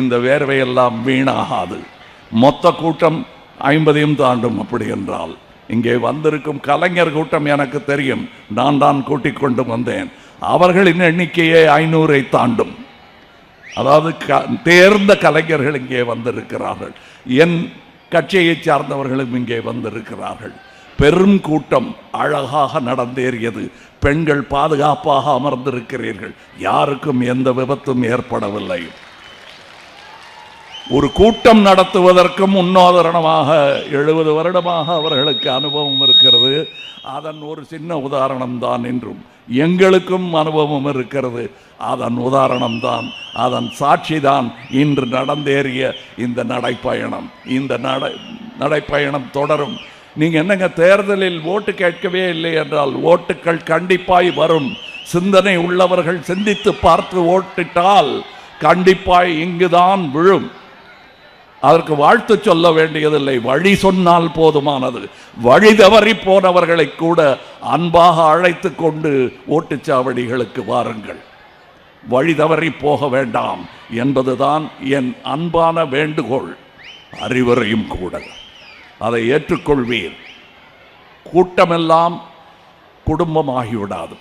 இந்த வேர்வையெல்லாம் வீணாகாது. மொத்த கூட்டம் 50 தாண்டும். அப்படி என்றால் இங்கே வந்திருக்கும் கலைஞர் கூட்டம் எனக்கு தெரியும், நான் தான் கூட்டிக் கொண்டு வந்தேன். அவர்களின் எண்ணிக்கையே 500 தாண்டும். அதாவது தேர்ந்த கலைஞர்கள் இங்கே வந்திருக்கிறார்கள். என் கட்சியை சார்ந்தவர்களும் இங்கே வந்திருக்கிறார்கள். பெரும் கூட்டம் அழகாக நடந்தேறியது. பெண்கள் பாதுகாப்பாக அமர்ந்திருக்கிறீர்கள். யாருக்கும் எந்த விபத்தும் ஏற்படவில்லை. ஒரு கூட்டம் நடத்துவதற்கும் முன்னுதாரணமாக 70 வருடமாக அவர்களுக்கு அனுபவம் இருக்கிறது. அதன் ஒரு சின்ன உதாரணம் தான். என்றும் எங்களுக்கும் அனுபவம் இருக்கிறது. அதன் உதாரணம் தான், அதன் சாட்சி தான் இன்று நடந்தேறிய இந்த நடைப்பயணம். இந்த நடைப்பயணம் தொடரும். நீங்க என்னங்க தேர்தலில் ஓட்டு கேட்கவே இல்லை என்றால் ஓட்டுக்கள் கண்டிப்பாய் வரும். சிந்தனை உள்ளவர்கள் சிந்தித்து பார்த்து ஓட்டிட்டால் கண்டிப்பாய் இங்குதான் விழும். அதற்கு வாழ்த்து சொல்ல வேண்டியதில்லை, வழி சொன்னால் போதுமானது. வழி தவறி போனவர்களை கூட அன்பாக அழைத்து கொண்டு ஓட்டுச்சாவடிகளுக்கு வாருங்கள். வழி தவறி போக வேண்டாம் என்பதுதான் என் அன்பான வேண்டுகோள், அறிவுரையும் கூட. அதை ஏற்றுக்கொள்வீர். கூட்டமெல்லாம் குடும்பமாகிவிடாது,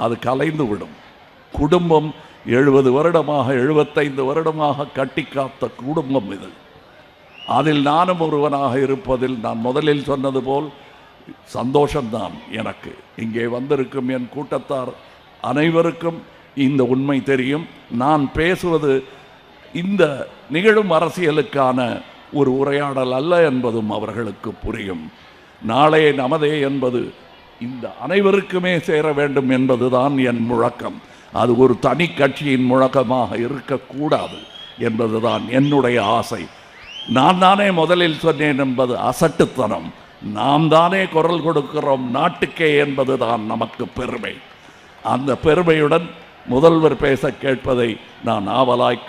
அது கலைந்து விடும். குடும்பம் 70 வருடமாக 75 வருடமாக கட்டி காத்த குடும்பம் இது. அதில் நானும் ஒருவனாக இருப்பதில் நான் முதலில் சொன்னது போல் சந்தோஷம்தான் எனக்கு. இங்கே வந்திருக்கும் என் கூட்டத்தார் அனைவருக்கும் இந்த உண்மை தெரியும். நான் பேசுவது இந்த நிகழும் அரசியலுக்கான ஒரு உரையாடல் அல்ல என்பதும் அவர்களுக்கு புரியும். நாளே நமதே என்பது இந்த அனைவருக்குமே சேர வேண்டும் என்பதுதான் என் முழக்கம். அது ஒரு தனி கட்சியின் முழக்கமாக இருக்கக்கூடாது என்பதுதான் என்னுடைய ஆசை. நான் தானே முதலில் சொன்னேன் என்பது அசட்டுத்தனம். நாம் தானே குரல் கொடுக்கிறோம் நாட்டுக்கே என்பதுதான் நமக்கு பெருமை. அந்த பெருமையுடன் முதல்வர் பேச கேட்பதை நான் ஆவலாய்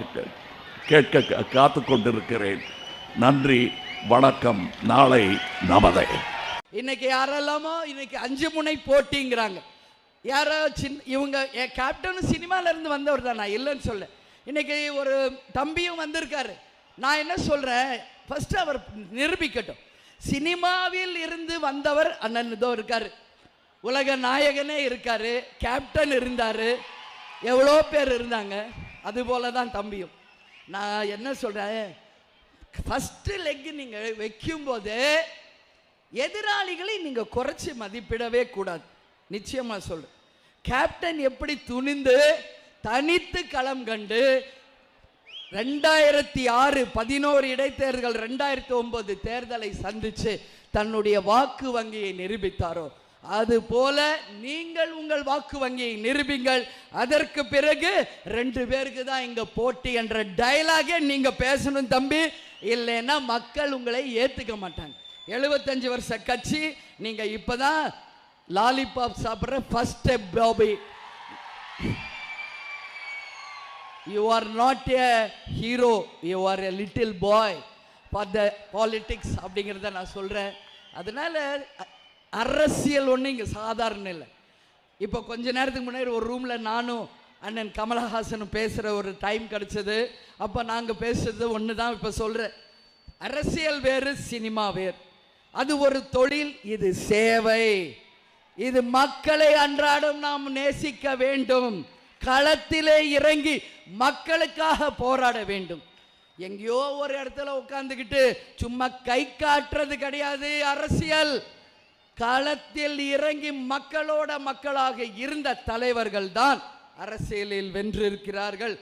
கேட்க காத்து கொண்டிருக்கிறேன். நன்றி, வணக்கம். நாளை நமதே. இன்னைக்கு யாரெல்லாமோ இன்னைக்கு 5 முனை போட்டிங்கிறாங்க. யாரோ இவங்க கேப்டன் சினிமால இருந்து வந்தவர் தான், நான் இல்லைன்னு சொல்ல. இன்னைக்கு ஒரு தம்பியும் வந்திருக்காரு. நான் என்ன சொல்றேன், ஃபர்ஸ்ட் அவர் நிரூபிக்கட்டும். சினிமாவில் இருந்து வந்தவர் அண்ணன் இதோ இருக்காரு, உலக நாயகனே இருக்காரு, கேப்டன் இருந்தாரு, எவ்வளோ பேர் இருந்தாங்க. அது போல தான் தம்பியும். நான் என்ன சொல்றேன், ஃபர்ஸ்ட் லெக் நீங்க வைக்கும் போது எதிராளிகளை நீங்க குறைச்சி மதிப்பிடவே கூடாது. நிச்சயமா சொல்றேன். கேப்டன் எப்படி துணிந்து தனித்து களம் கண்டு 2006 11 இடைத்தேர்தல் 2009 தேர்தலை சந்திச்சு தன்னுடைய வாக்கு வங்கியை நிரூபித்தாரோ, அது போல நீங்கள் உங்கள் வாக்கு வங்கியை நிரூபிங்கள். அதற்கு பிறகு 2 பேருக்கு தான் இங்க போட்டி என்ற டயலாகே நீங்க பேசணும் தம்பி. இல்லைன்னா மக்கள் உங்களை ஏத்துக்க மாட்டாங்க. 75 வருஷ கட்சி, நீங்க இப்பதான் லாலிபாப் சாப்பிடுற first step Bobby. You are not a hero, you are a little boy for the politics அப்படிங்கிறத நான் சொல்றேன். அதனால அரசியல் ஒன்று இங்கே சாதாரண இல்லை. இப்போ கொஞ்ச நேரத்துக்கு முன்னாடி ஒரு ரூமில் நானும் அண்ணன் கமலஹாசனும் பேசுகிற ஒரு டைம் கிடச்சிது. அப்போ நாங்கள் பேசுறது ஒன்று தான். இப்போ சொல்கிறேன், அரசியல் வேறு, சினிமா வேறு. அது ஒரு தொழில், இது சேவை. இது மக்களை அன்றாடம் நாம் நேசிக்க வேண்டும். களத்திலே இறங்கி மக்களுக்காக போராட வேண்டும். எங்கேயோ ஒரு இடத்துல உட்கார்ந்துக்கிட்டு சும்மா கை காட்டுறது கிடையாது அரசியல். களத்தில் இறங்கி மக்களோட மக்களாக இருந்த தலைவர்கள் தான் அரசியலில் வென்றிருக்கிறார்கள்.